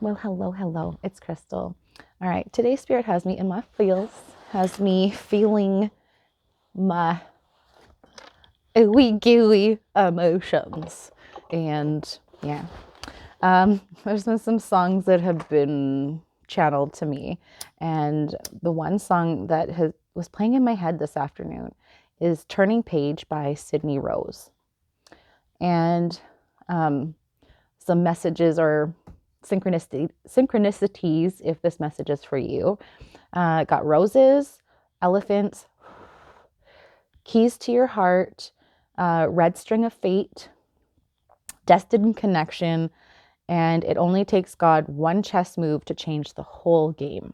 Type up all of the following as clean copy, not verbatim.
Well, hello, hello. It's Crystal. All right. Today's spirit has me in my feels, has me feeling my ooey gooey emotions. And yeah, there's been some songs that have been channeled to me. And the one song that was playing in my head this afternoon is Turning Page by Sydney Rose. And some messages or synchronicities, if this message is for you. Got roses, elephants, keys to your heart, red string of fate, destined connection, and it only takes God one chess move to change the whole game.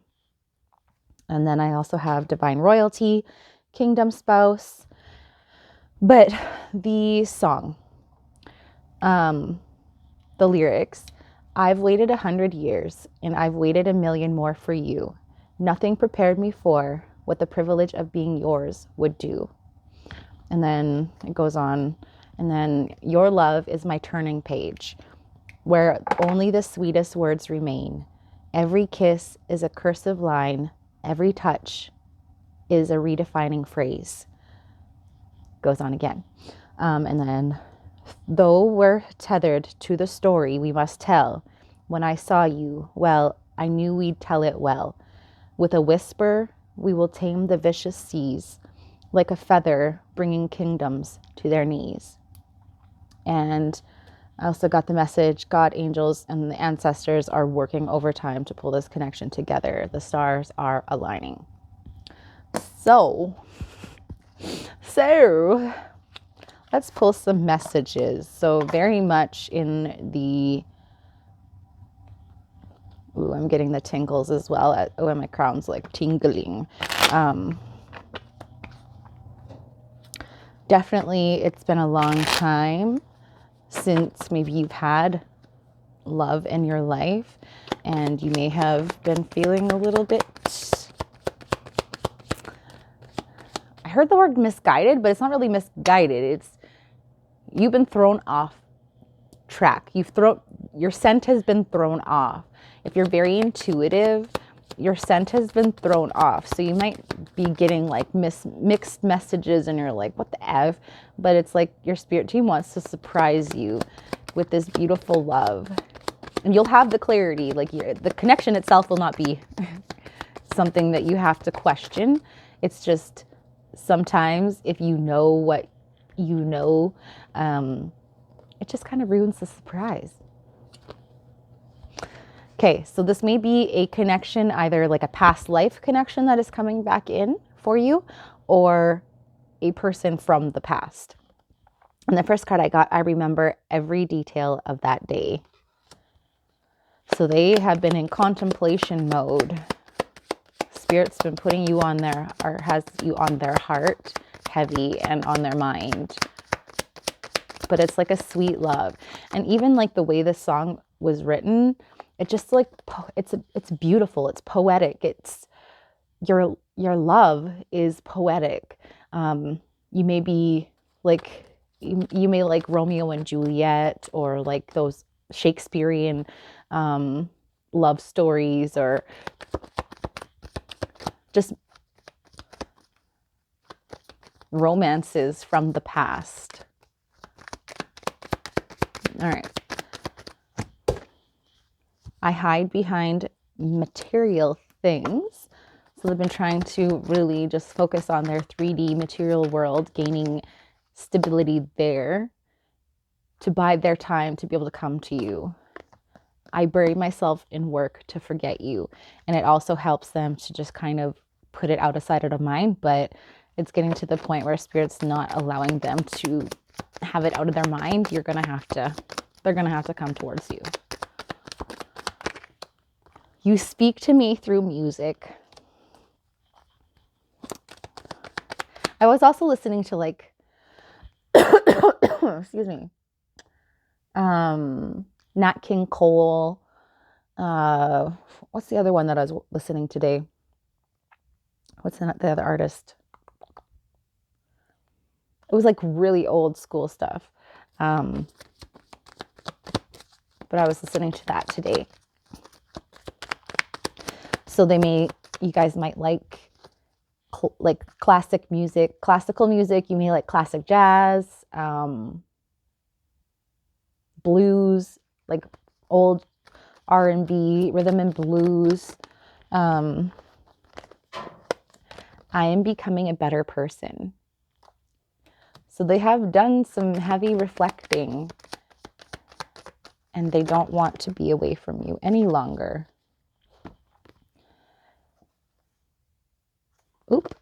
And then I also have divine royalty, kingdom spouse. But the song, the lyrics, I've waited 100 years and I've waited a million more for you. Nothing prepared me for what the privilege of being yours would do. And then it goes on. And then your love is my turning page, where only the sweetest words remain. Every kiss is a cursive line. Every touch is a redefining phrase. Goes on again. And then, though we're tethered to the story we must tell, when I saw you, well, I knew we'd tell it well. With a whisper, we will tame the vicious seas, like a feather bringing kingdoms to their knees. And I also got the message, God, angels, and the ancestors are working overtime to pull this connection together. The stars are aligning. So let's pull some messages. So very much in the, I'm getting the tingles as well. My crown's like tingling. Definitely, it's been a long time since maybe you've had love in your life and you may have been feeling a little bit, I heard the word misguided, but it's not really misguided. It's you've been thrown off track. Your scent has been thrown off. If you're very intuitive, your scent has been thrown off. So you might be getting like mixed messages and you're like, what the F? But it's like your spirit team wants to surprise you with this beautiful love. And you'll have the clarity, like the connection itself will not be something that you have to question. It's just sometimes if you know what you know, it just kind of ruins the surprise. Okay, so this may be a connection, either like a past life connection that is coming back in for you, or a person from the past. And the first card I got, I remember every detail of that day. So they have been in contemplation mode. Spirit's been putting you on their, or has you on their heart heavy and on their mind. But it's like a sweet love. And even like the way this song was written, it just like, it's beautiful. It's poetic. It's your love is poetic. You may be like, you may like Romeo and Juliet, or like those Shakespearean love stories, or just romances from the past. All right. I hide behind material things. So they've been trying to really just focus on their 3D material world, gaining stability there to bide their time to be able to come to you. I bury myself in work to forget you. And it also helps them to just kind of put it out of sight, out of mind, but it's getting to the point where Spirit's not allowing them to have it out of their mind. They're going to have to come towards you. You speak to me through music. I was also listening to like, excuse me, Nat King Cole. What's the other one that I was listening today? What's the other artist? It was like really old school stuff. But I was listening to that today. So you guys might like classical music. You may like classic jazz, blues, like old R&B, rhythm and blues. I am becoming a better person. So they have done some heavy reflecting, and they don't want to be away from you any longer. Oop.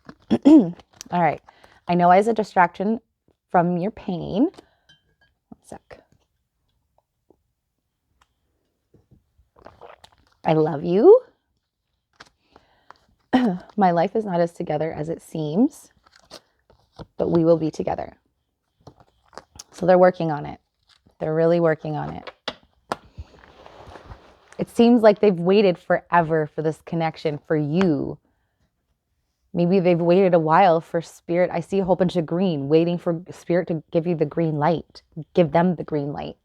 All right. I know as a distraction from your pain. 1 sec. I love you. My life is not as together as it seems, but we will be together. So they're working on it. They're really working on it. It seems like they've waited forever for this connection for you. Maybe they've waited a while for spirit. I see a whole bunch of green, waiting for spirit to give you the green light. Give them the green light.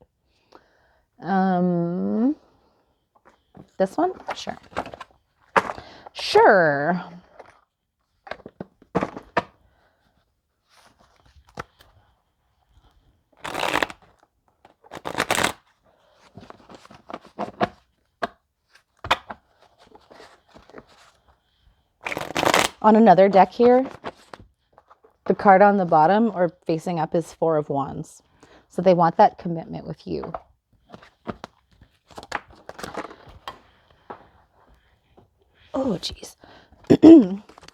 This one? Sure. Sure. On another deck here, the card on the bottom or facing up is 4 of Wands. So they want that commitment with you. Oh, geez.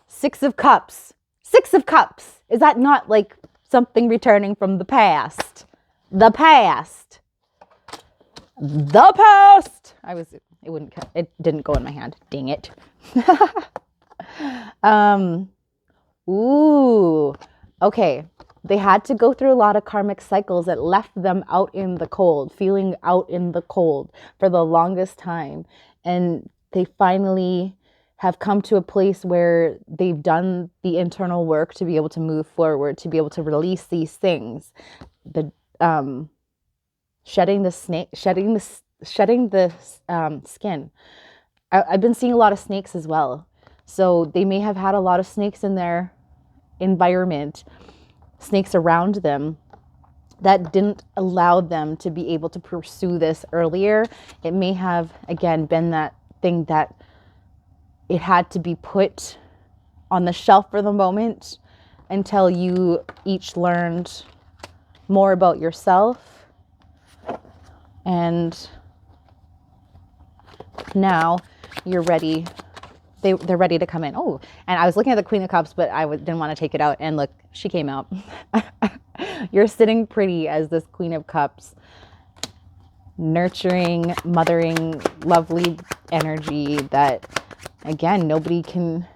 6 of Cups. 6 of Cups. Is that not like something returning from the past? The past. The past. It didn't go in my hand. Dang it. Ooh. Okay. They had to go through a lot of karmic cycles that left them out in the cold, feeling out in the cold for the longest time. And they finally have come to a place where they've done the internal work to be able to move forward, to be able to release these things. The shedding the skin. I've been seeing a lot of snakes as well. So they may have had a lot of snakes in their environment, snakes around them, that didn't allow them to be able to pursue this earlier. It may have, again, been that thing that it had to be put on the shelf for the moment until you each learned more about yourself. And now you're ready. They're ready to come in. Oh, and I was looking at the Queen of Cups, but I didn't want to take it out. And look, she came out. You're sitting pretty as this Queen of Cups. Nurturing, mothering, lovely energy that, again, nobody can...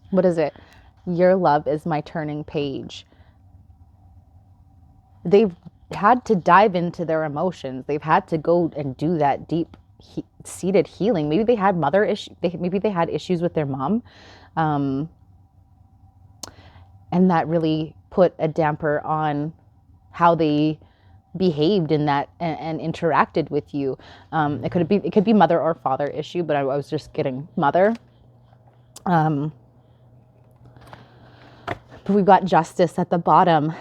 What is it? Your love is my turning page. They've had to dive into their emotions. They've had to go and do that deep seated healing. Maybe they had mother issues. Maybe they had issues with their mom. And that really put a damper on how they behaved in that and interacted with you. It could be mother or father issue, but I was just getting mother. But we've got justice at the bottom.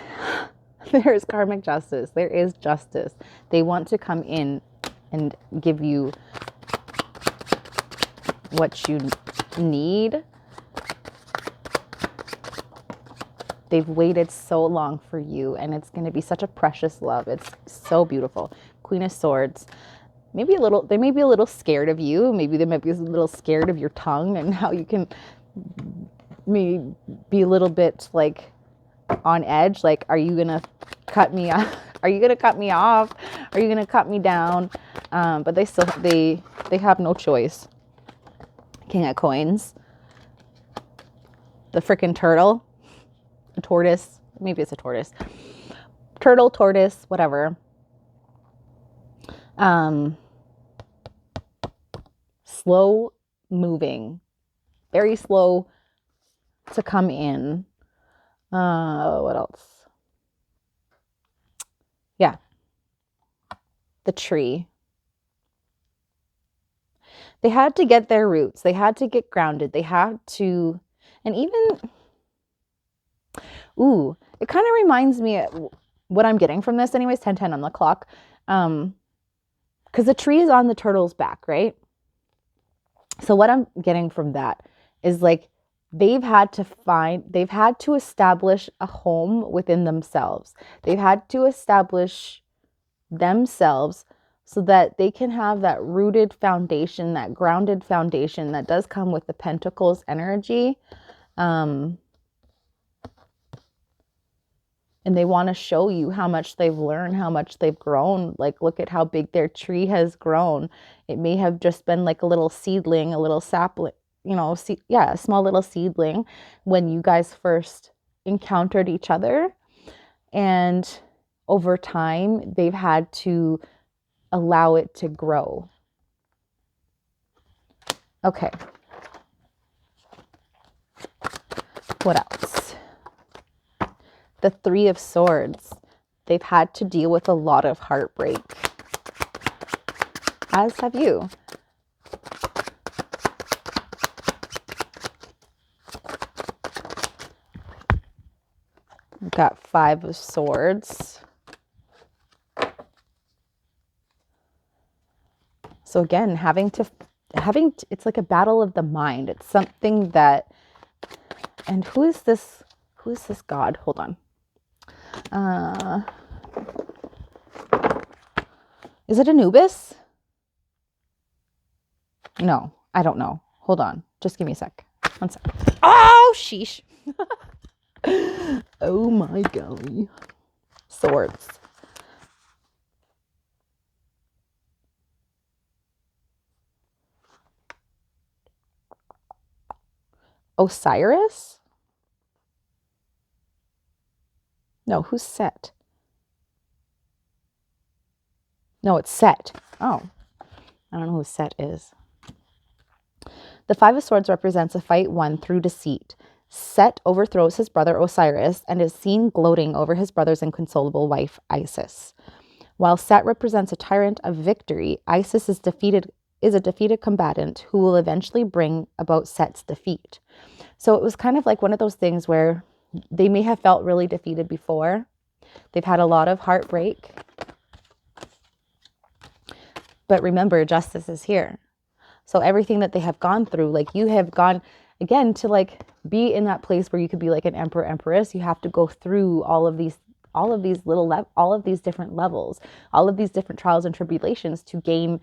There's karmic justice. There is justice. They want to come in and give you what you need. They've waited so long for you, and it's going to be such a precious love. It's so beautiful. Queen of Swords. They may be a little scared of you. Maybe they might be a little scared of your tongue and how you can maybe be a little bit like on edge. Like, are you going to cut me off? Are you going to cut me off? Are you going to cut me down? But they have no choice. King of Coins. The freaking turtle. A tortoise. Maybe it's a tortoise. Turtle, tortoise, whatever. Slow moving. Very slow to come in. What else? Yeah. The tree. They had to get their roots. They had to get grounded. They had to, and even, ooh, it kind of reminds me of what I'm getting from this. Anyways, 10:10 on the clock. Because the tree is on the turtle's back, right? So what I'm getting from that is like they've had to establish a home within themselves. They've had to establish themselves so that they can have that rooted foundation, that grounded foundation that does come with the Pentacles energy. And they want to show you how much they've learned, how much they've grown. Like, look at how big their tree has grown. It may have just been like a little seedling, a little sapling, a small little seedling when you guys first encountered each other. And over time, they've had to allow it to grow. Okay. What else? The Three of Swords. They've had to deal with a lot of heartbreak. As have you. We've got Five of Swords. So again, it's like a battle of the mind. It's something that, and who is this god? Hold on. Is it Anubis? No, I don't know. Hold on. Just give me a sec. 1 sec. Oh, sheesh. Oh my golly. Swords. Osiris? No, who's Set? No, it's Set. Oh, I don't know who Set is. The Five of Swords represents a fight won through deceit. Set overthrows his brother Osiris and is seen gloating over his brother's inconsolable wife, Isis. While Set represents a tyrant of victory, Isis is a defeated combatant who will eventually bring about Set's defeat. So it was kind of like one of those things where they may have felt really defeated before. They've had a lot of heartbreak. But remember, justice is here. So everything that they have gone through, like you have gone, again, to like be in that place where you could be like an emperor, empress, you have to go through all of these different levels, all of these different trials and tribulations to gain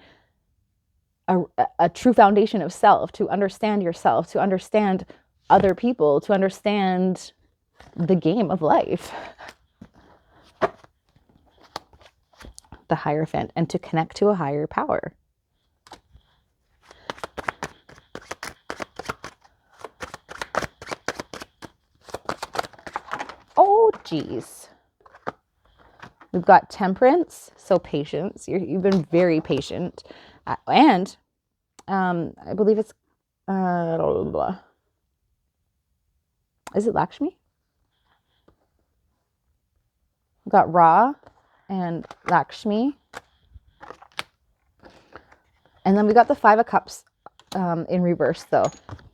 a true foundation of self, to understand yourself, to understand other people, to understand the game of life, the Hierophant, and to connect to a higher power. Oh, geez. We've got Temperance, so patience. You've been very patient. And I believe it's, is it Lakshmi? We've got Ra and Lakshmi. And then we got the Five of Cups in reverse, though.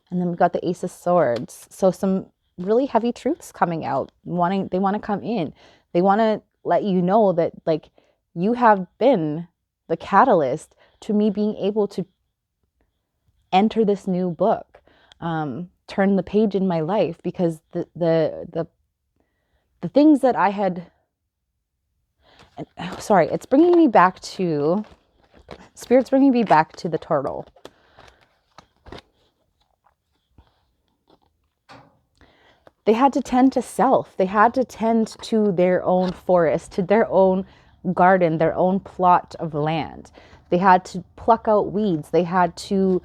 And then we've got the Ace of Swords. So some really heavy truths coming out. They want to come in. They want to let you know that, like, you have been the catalyst to me being able to enter this new book, turn the page in my life, because the things that I had, it's bringing me back to, Spirit's bringing me back to the turtle. They had to tend to self. They had to tend to their own forest, to their own garden, their own plot of land. They had to pluck out weeds. They had to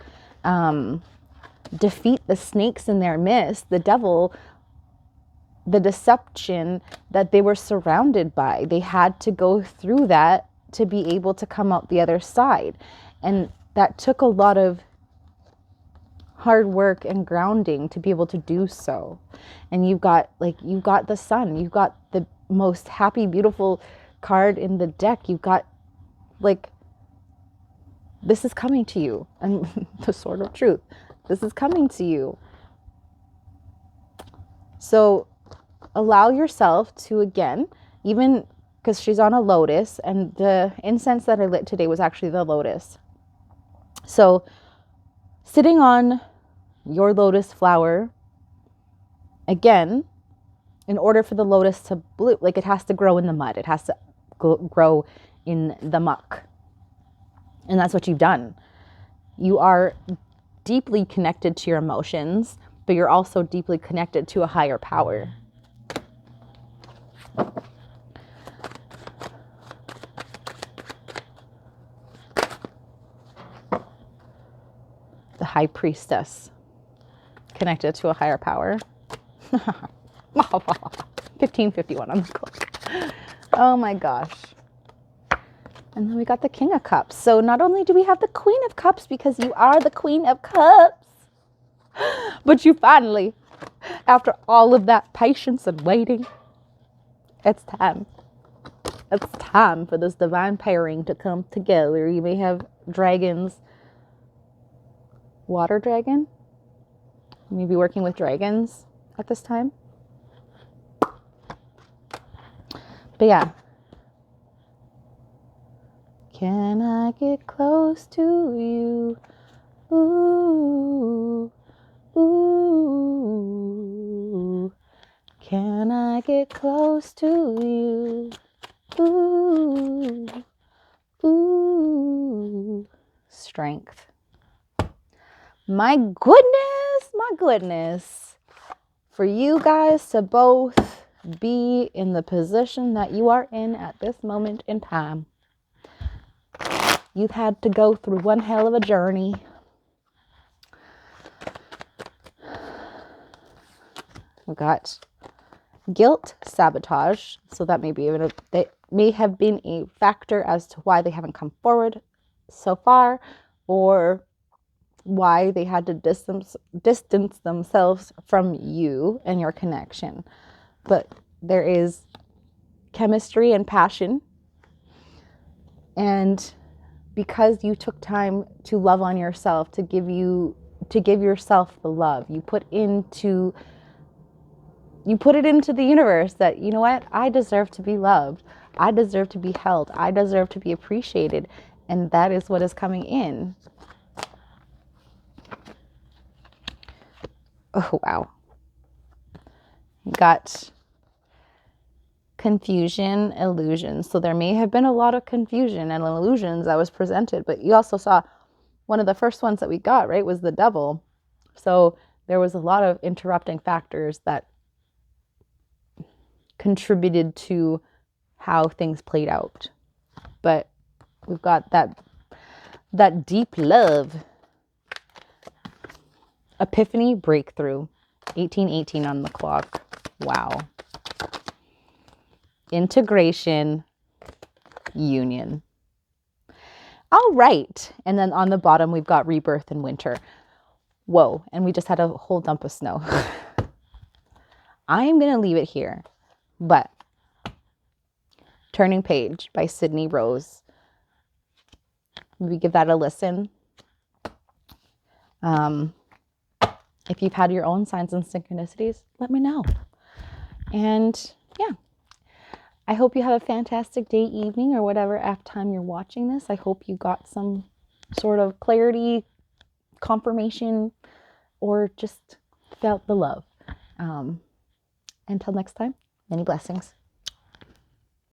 defeat the snakes in their midst, the devil, the deception that they were surrounded by. They had to go through that to be able to come out the other side. And that took a lot of hard work and grounding to be able to do so. And you've got the Sun, you've got the most happy, beautiful card in the deck. You've got, like, this is coming to you. And the sword of truth, this is coming to you. So allow yourself to, again, even because she's on a lotus, and the incense that I lit today was actually the lotus. So sitting on your lotus flower, again, in order for the lotus to bloom, like it has to grow in the mud. It has to grow in the muck. And that's what you've done. You are deeply connected to your emotions, but you're also deeply connected to a higher power. The high priestess, connected to a higher power. 15:51 on the clock. Oh my gosh. And then we got the King of Cups. So not only do we have the Queen of Cups, because you are the Queen of Cups, but you finally, after all of that patience and waiting, it's time. It's time for this divine pairing to come together. You may have dragons. Water dragon? You may be working with dragons at this time. But yeah. Can I get close to you? Ooh, ooh. Can I get close to you? Ooh, ooh. Strength. My goodness. For you guys to both be in the position that you are in at this moment in time. You've had to go through one hell of a journey. We've got guilt, sabotage. So that may have been a factor as to why they haven't come forward so far, or why they had to distance themselves from you and your connection. But there is chemistry and passion. And because you took time to love on yourself, to give yourself the love, you put it into the universe that, you know what, I deserve to be loved. I deserve to be held. I deserve to be appreciated. And that is what is coming in. Oh, wow. Got confusion, illusion. So there may have been a lot of confusion and illusions that was presented, but you also saw one of the first ones that we got, right, was the devil. So there was a lot of interrupting factors that contributed to how things played out. But we've got that deep love. Epiphany, breakthrough. 1818 on the clock. Wow. Integration, union. All right. And then on the bottom, we've got rebirth and winter. Whoa. And we just had a whole dump of snow. I'm going to leave it here. But Turning Page by Sydney Rose. Maybe give that a listen. If you've had your own signs and synchronicities, let me know. And yeah, I hope you have a fantastic day, evening, or whatever time you're watching this. I hope you got some sort of clarity, confirmation, or just felt the love. Until next time, many blessings.